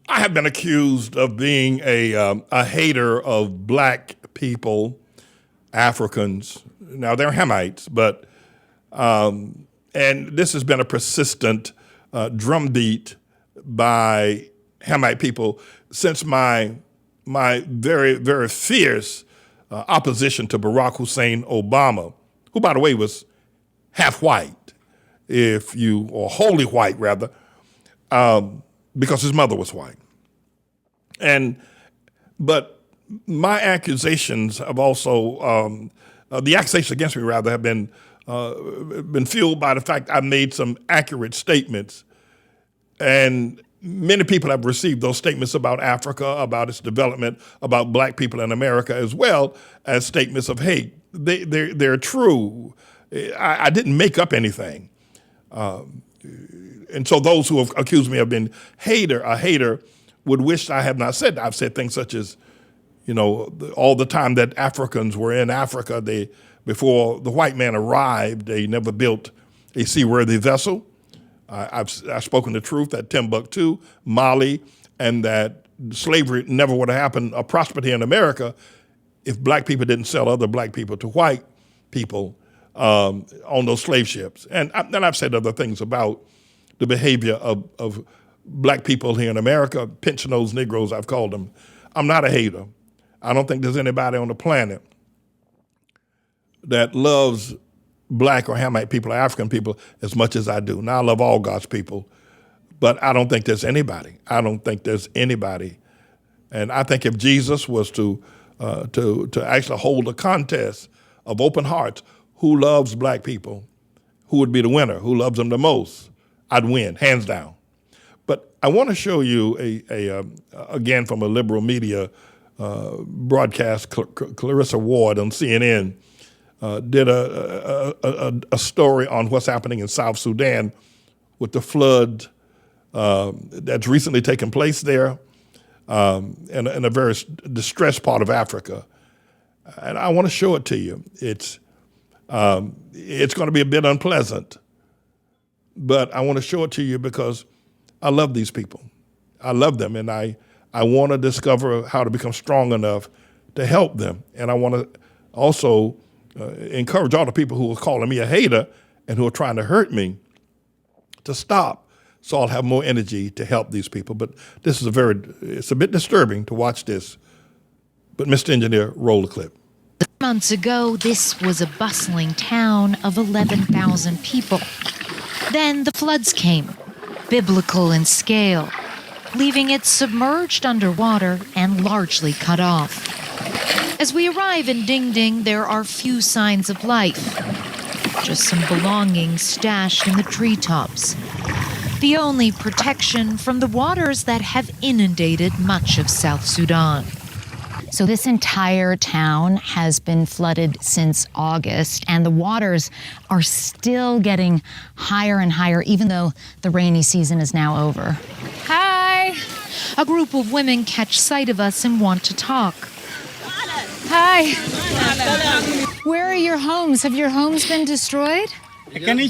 I have been accused of being a hater of black people, Africans. Now, they're Hamites, but, and this has been a persistent drumbeat by Hamite people since my very, very fierce opposition to Barack Hussein Obama, who, by the way, was half white, or wholly white, rather, because his mother was white. But my accusations have also, the accusations against me, rather, have been fueled by the fact I made some accurate statements. And many people have received those statements about Africa, about its development, about black people in America, as well as statements of hate. They're true. I didn't make up anything. And so those who have accused me of being a hater would wish I have not said that. I've said things such as, all the time that Africans were in Africa, before the white man arrived, they never built a seaworthy vessel. I've spoken the truth that Timbuktu, Mali, and that slavery never would have happened or prospered here in America if black people didn't sell other black people to white people on those slave ships. And then I've said other things about the behavior of black people here in America, pinch-nosed Negroes, I've called them. I'm not a hater. I don't think there's anybody on the planet that loves black or Hamite people or African people as much as I do. Now, I love all God's people, but I don't think there's anybody. And I think if Jesus was to actually hold a contest of open hearts, who loves black people, who would be the winner, who loves them the most, I'd win, hands down. But I want to show you again from a liberal media broadcast. Clarissa Ward on CNN did a story on what's happening in South Sudan with the flood that's recently taken place there in a very distressed part of Africa. And I want to show it to you. It's going to be a bit unpleasant, but I want to show it to you because I love these people. I love them, and I want to discover how to become strong enough to help them. And I want to also encourage all the people who are calling me a hater and who are trying to hurt me to stop, so I'll have more energy to help these people. But this is it's a bit disturbing to watch this. But Mr. Engineer, roll the clip. Months ago, this was a bustling town of 11,000 people. Then the floods came, biblical in scale, leaving it submerged underwater and largely cut off. As we arrive in Ding Ding, there are few signs of life, just some belongings stashed in the treetops. The only protection from the waters that have inundated much of South Sudan. So this entire town has been flooded since August, and the waters are still getting higher and higher, even though the rainy season is now over. Hi! A group of women catch sight of us and want to talk. Hi! Where are your homes? Have your homes been destroyed? They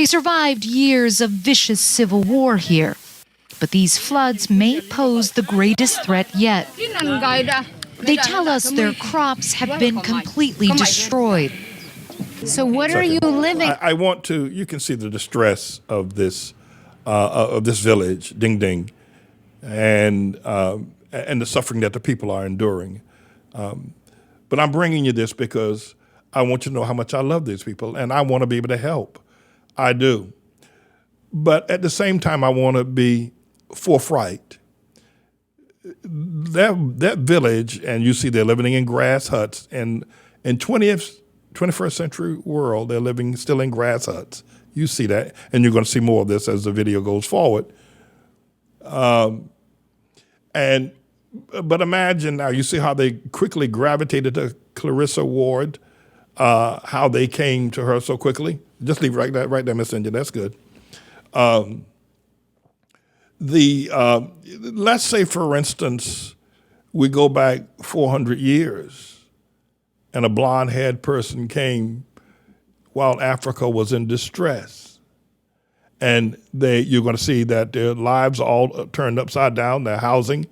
survived years of vicious civil war here. But these floods may pose the greatest threat yet. They tell us their crops have been completely destroyed. So what are you living? I want to, you can see the distress of this village, Ding Ding, and the suffering that the people are enduring. But I'm bringing you this because I want you to know how much I love these people, and I want to be able to help. I do. But at the same time, I want to be forthright. That village, and you see they're living in grass huts, and in 21st century world, they're living still in grass huts. You see that, and you're going to see more of this as the video goes forward. But imagine now, you see how they quickly gravitated to Clarissa Ward, how they came to her so quickly. Just leave right there, Miss Engine, that's good. Let's say, for instance, we go back 400 years and a blonde-haired person came while Africa was in distress. And you're going to see that their lives all turned upside down, their housing.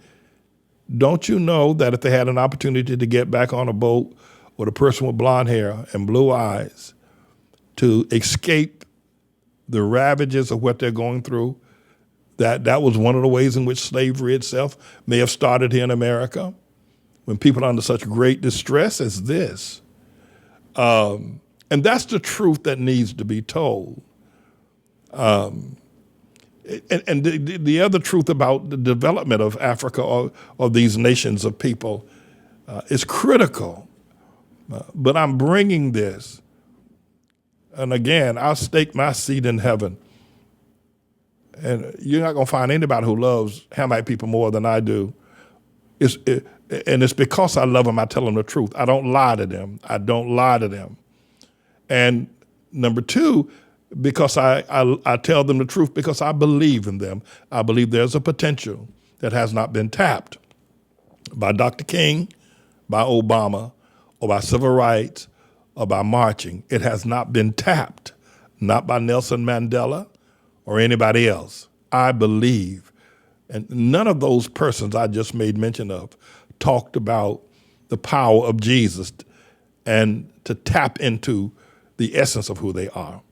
Don't you know that if they had an opportunity to get back on a boat with a person with blonde hair and blue eyes to escape the ravages of what they're going through, that was one of the ways in which slavery itself may have started here in America, when people are under such great distress as this. And that's the truth that needs to be told. And the other truth about the development of Africa or these nations of people is critical. But I'm bringing this, and again, I'll stake my seat in heaven. And you're not going to find anybody who loves Hamite people more than I do. And it's because I love them, I tell them the truth. I don't lie to them. I don't lie to them. And number two, because I tell them the truth because I believe in them. I believe there's a potential that has not been tapped by Dr. King, by Obama, or by civil rights, or by marching. It has not been tapped, not by Nelson Mandela or anybody else. I believe. And none of those persons I just made mention of talked about the power of Jesus and to tap into the essence of who they are.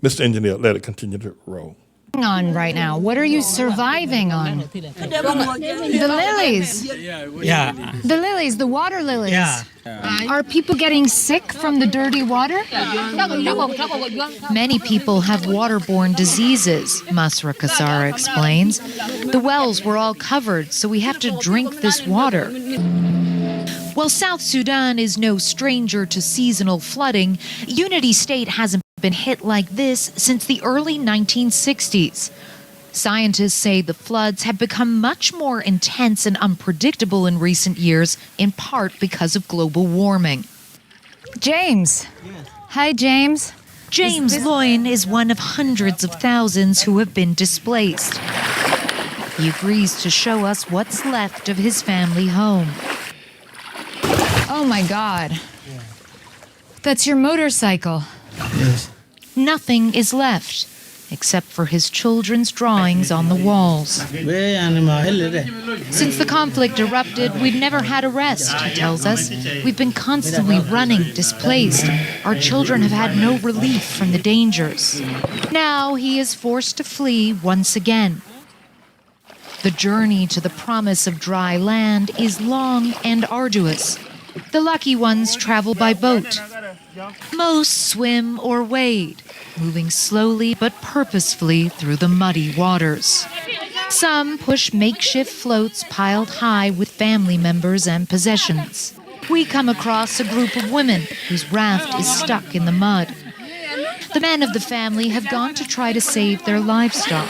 Mr. Engineer, let it continue to roll. On right now? What are you surviving on? The lilies. Yeah. The lilies, the water lilies. Yeah. Are people getting sick from the dirty water? Many people have waterborne diseases, Masra Kassara explains. The wells were all covered, so we have to drink this water. While South Sudan is no stranger to seasonal flooding, Unity State hasn't been hit like this since the early 1960s. Scientists say the floods have become much more intense and unpredictable in recent years, in part because of global warming. James. Hi, James. James Loyne is one of hundreds of thousands who have been displaced. He agrees to show us what's left of his family home. Oh my God. That's your motorcycle. Yes. Nothing is left, except for his children's drawings on the walls. Since the conflict erupted, we've never had a rest, he tells us. We've been constantly running, displaced. Our children have had no relief from the dangers. Now he is forced to flee once again. The journey to the promise of dry land is long and arduous. The lucky ones travel by boat. Most swim or wade, moving slowly but purposefully through the muddy waters. Some push makeshift floats piled high with family members and possessions. We come across a group of women whose raft is stuck in the mud. The men of the family have gone to try to save their livestock.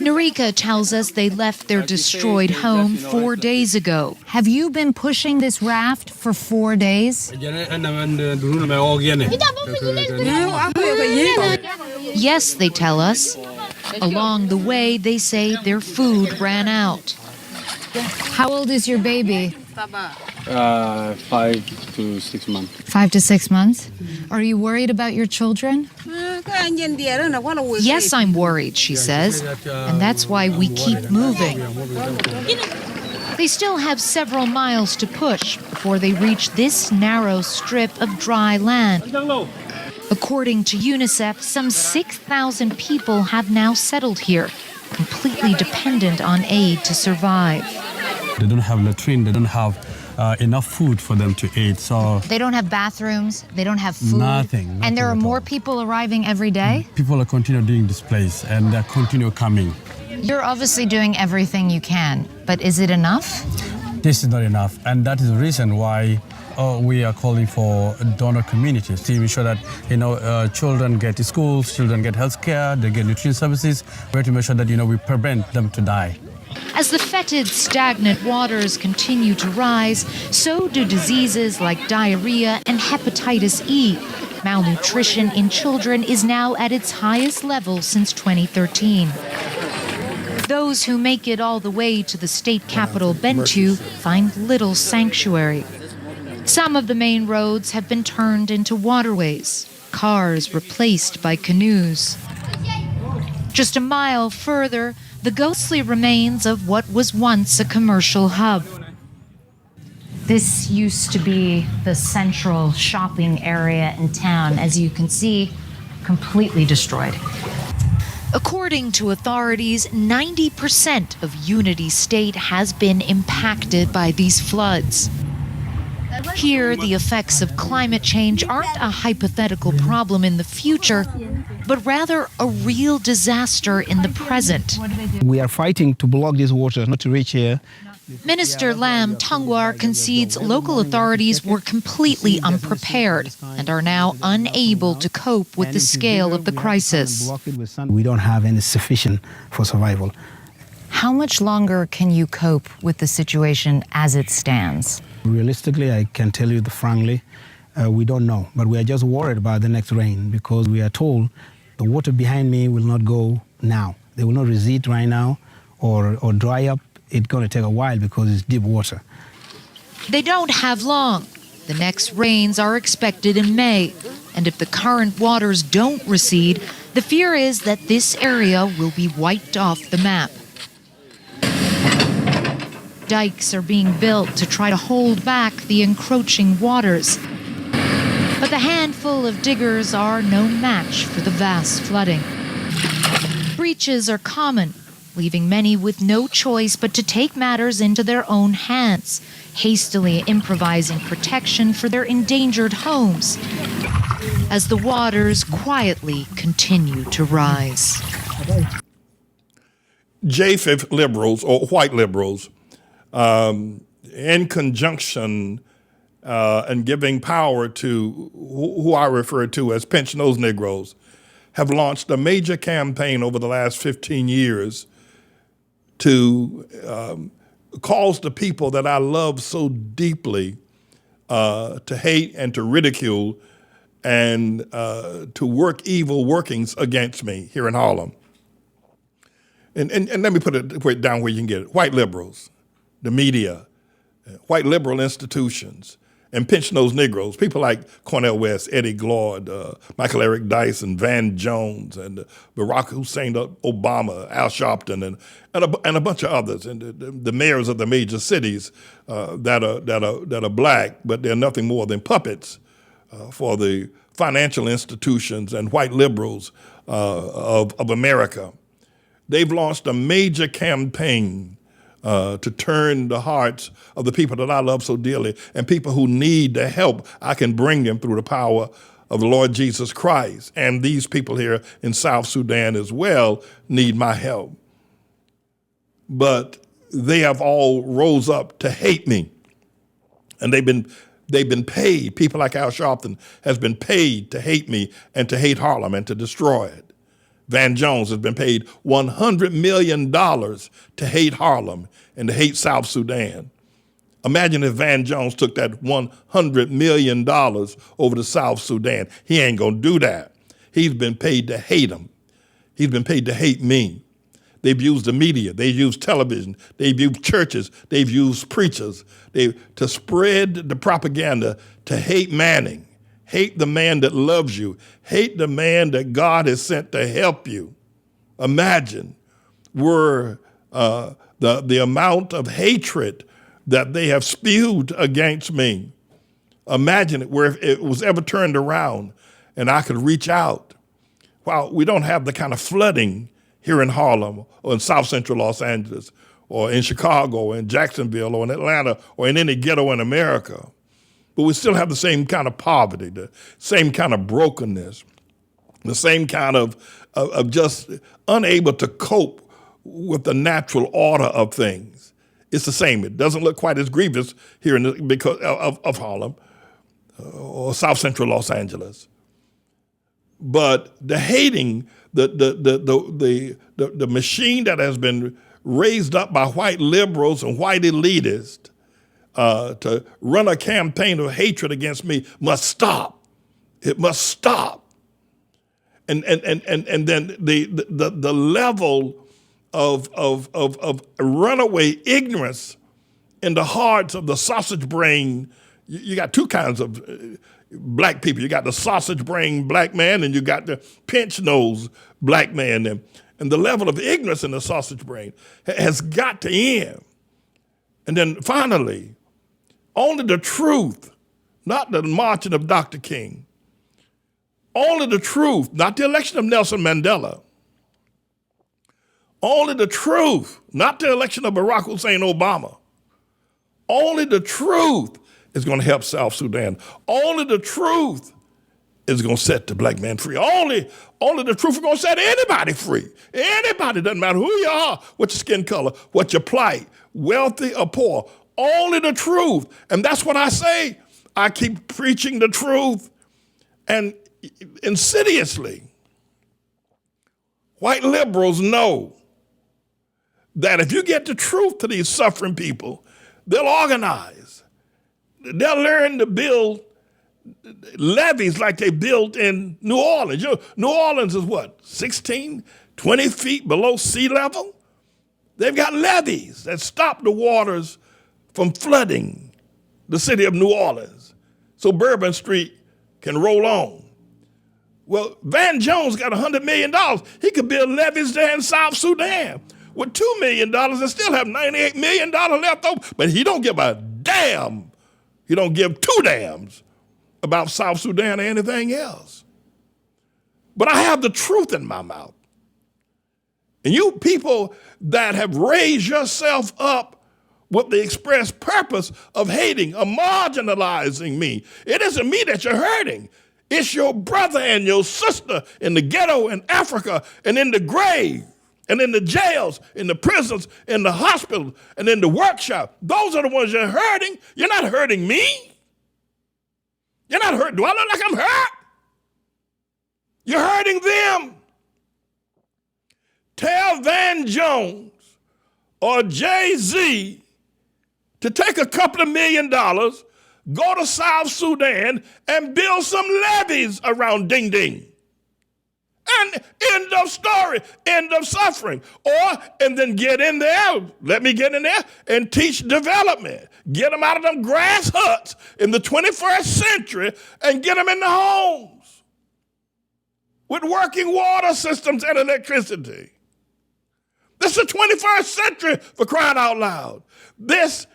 Narika tells us they left their destroyed home 4 days ago. Have you been pushing this raft for 4 days? Yes, they tell us. Along the way, they say their food ran out. How old is your baby? 5 to 6 months. 5 to 6 months? Are you worried about your children? Yes, I'm worried, she says, and that's why we keep moving. They still have several miles to push before they reach this narrow strip of dry land. According to UNICEF, some 6,000 people have now settled here, completely dependent on aid to survive. They don't have latrine, they don't have enough food for them to eat, so... They don't have bathrooms, they don't have food. Nothing And there are at more all. people arriving every day? People are continue being displaced and they continue coming. You're obviously doing everything you can, but is it enough? This is not enough, and that is the reason why we are calling for donor communities to ensure that children get to schools, children get health care, they get nutrition services. We have to make sure that we prevent them to die. As the fetid, stagnant waters continue to rise, so do diseases like diarrhea and hepatitis E. Malnutrition in children is now at its highest level since 2013. Those who make it all the way to the state capital, Bentiu, find little sanctuary. Some of the main roads have been turned into waterways. cars replaced by canoes. Just a mile further, the ghostly remains of what was once a commercial hub. This used to be the central shopping area in town, as you can see, completely destroyed. According to authorities, 90% of Unity State has been impacted by these floods. Here, the effects of climate change aren't a hypothetical problem in the future, but rather a real disaster in the present. We are fighting to block this water not to reach here. Minister Lam Tangwar concedes local authorities were completely unprepared and are now unable to cope with the scale of the crisis. We don't have any sufficient for survival. How much longer can you cope with the situation as it stands? Realistically, I can tell you frankly, we don't know. But we are just worried about the next rain because we are told the water behind me will not go now. They will not recede right now or dry up. It's going to take a while because it's deep water. They don't have long. The next rains are expected in May. And if the current waters don't recede, the fear is that this area will be wiped off the map. Dikes are being built to try to hold back the encroaching waters. But the handful of diggers are no match for the vast flooding. Breaches are common, leaving many with no choice but to take matters into their own hands, hastily improvising protection for their endangered homes as the waters quietly continue to rise. J-5 liberals, or white liberals, in conjunction and giving power to who I refer to as pinch-nosed Negroes, have launched a major campaign over the last 15 years to cause the people that I love so deeply to hate and to ridicule and to work evil workings against me here in Harlem. And let me put it down where you can get it. White liberals, the media, white liberal institutions, and pinch-nosed Negroes, people like Cornel West, Eddie Glaude, Michael Eric Dyson, Van Jones, and Barack Hussein Obama, Al Sharpton, and a bunch of others, and the mayors of the major cities that are black, but they're nothing more than puppets for the financial institutions and white liberals of America. They've launched a major campaign to turn the hearts of the people that I love so dearly and people who need the help I can bring them through the power of the Lord Jesus Christ. And these people here in South Sudan as well need my help. But they have all rose up to hate me. And they've been paid, people like Al Sharpton has been paid to hate me and to hate Harlem and to destroy it. Van Jones has been paid $100 million to hate Harlem and to hate South Sudan. Imagine if Van Jones took that $100 million over to South Sudan. He ain't gonna do that. He's been paid to hate him. He's been paid to hate me. They've used the media, they've used television, they've used churches, they've used preachers to spread the propaganda to hate Manning. Hate the man that loves you. Hate the man that God has sent to help you. Imagine were the amount of hatred that they have spewed against me. Imagine it where if it was ever turned around and I could reach out. Well, we don't have the kind of flooding here in Harlem or in South Central Los Angeles or in Chicago or in Jacksonville or in Atlanta or in any ghetto in America. But we still have the same kind of poverty, the same kind of brokenness, the same kind of just unable to cope with the natural order of things. It's the same. It doesn't look quite as grievous here because of Harlem or South Central Los Angeles. But the hating, the machine that has been raised up by white liberals and white elitists to run a campaign of hatred against me must stop. It must stop. And then the level of runaway ignorance in the hearts of the sausage brain. You got two kinds of black people. You got the sausage brain black man, and you got the pinch nose black man. And the level of ignorance in the sausage brain has got to end. And then finally, only the truth, not the marching of Dr. King, only the truth, not the election of Nelson Mandela, only the truth, not the election of Barack Hussein Obama, only the truth is going to help South Sudan. Only the truth is going to set the black man free. Only the truth is going to set anybody free. Anybody, doesn't matter who you are, what your skin color, what your plight, wealthy or poor. Only the truth. And that's what I say. I keep preaching the truth. And insidiously, white liberals know that if you get the truth to these suffering people, they'll organize. They'll learn to build levees like they built in New Orleans. New Orleans is what, 16, 20 feet below sea level? They've got levees that stop the waters from flooding the city of New Orleans so Bourbon Street can roll on. Well, Van Jones got $100 million. He could build levees there in South Sudan with $2 million and still have $98 million left over. But he don't give a damn. He don't give two damns about South Sudan or anything else. But I have the truth in my mouth. And you people that have raised yourself up with the express purpose of hating or marginalizing me, it isn't me that you're hurting. It's your brother and your sister in the ghetto in Africa and in the grave and in the jails, in the prisons, in the hospital, and in the workshop. Those are the ones you're hurting. You're not hurting me. You're not hurting. Do I look like I'm hurt? You're hurting them. Tell Van Jones or Jay-Z to take a couple of $1 million, go to South Sudan and build some levees around Ding Ding. And end of story, end of suffering. And then get in there, let me get in there and teach development. Get them out of them grass huts in the 21st century and get them in the homes with working water systems and electricity. This is the 21st century, for crying out loud. This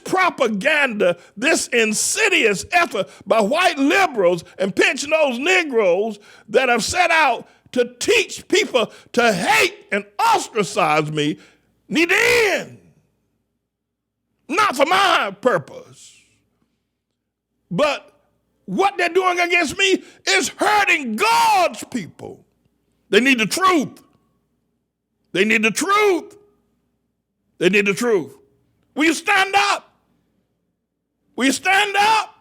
propaganda, this insidious effort by white liberals and pinch-nosed Negroes that have set out to teach people to hate and ostracize me need to end. Not for my purpose. But what they're doing against me is hurting God's people. They need the truth. They need the truth. They need the truth. Will you stand up? Will you stand up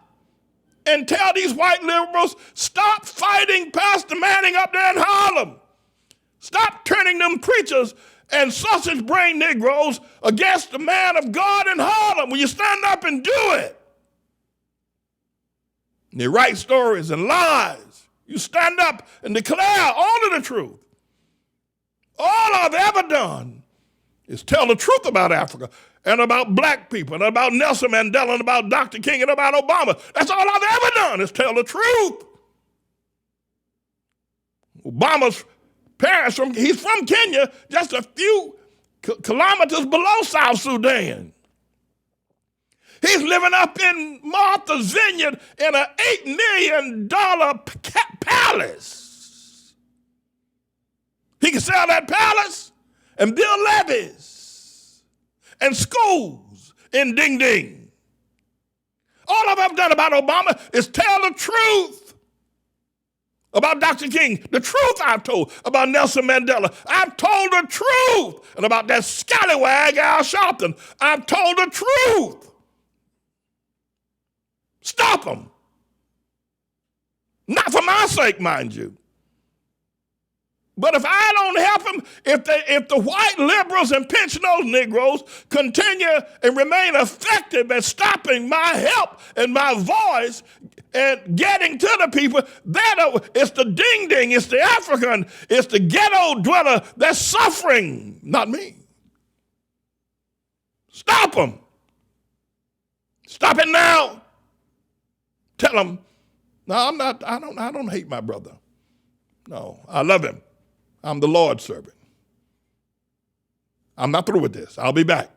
and tell these white liberals, stop fighting Pastor Manning up there in Harlem. Stop turning them preachers and sausage-brained Negroes against the man of God in Harlem. Will you stand up and do it? And they write stories and lies. You stand up and declare only the truth. All I've ever done is tell the truth about Africa and about black people and about Nelson Mandela and about Dr. King and about Obama. That's all I've ever done is tell the truth. Obama's parents, he's from Kenya, just a few kilometers below South Sudan. He's living up in Martha's Vineyard in an $8 million palace. He can sell that palace and build levees and schools in Ding Ding. All I've ever done about Obama is tell the truth about Dr. King, the truth I've told about Nelson Mandela. I've told the truth. And about that scallywag Al Sharpton, I've told the truth. Stop them. Not for my sake, mind you. But if I don't help them, if the white liberals and pinch-nosed Negroes continue and remain effective at stopping my help and my voice and getting to the people, it's the ding-ding, it's the African, it's the ghetto dweller that's suffering, not me. Stop them. Stop it now. Tell them No, I'm not. I don't hate my brother. No, I love him. I'm the Lord's servant. I'm not through with this. I'll be back.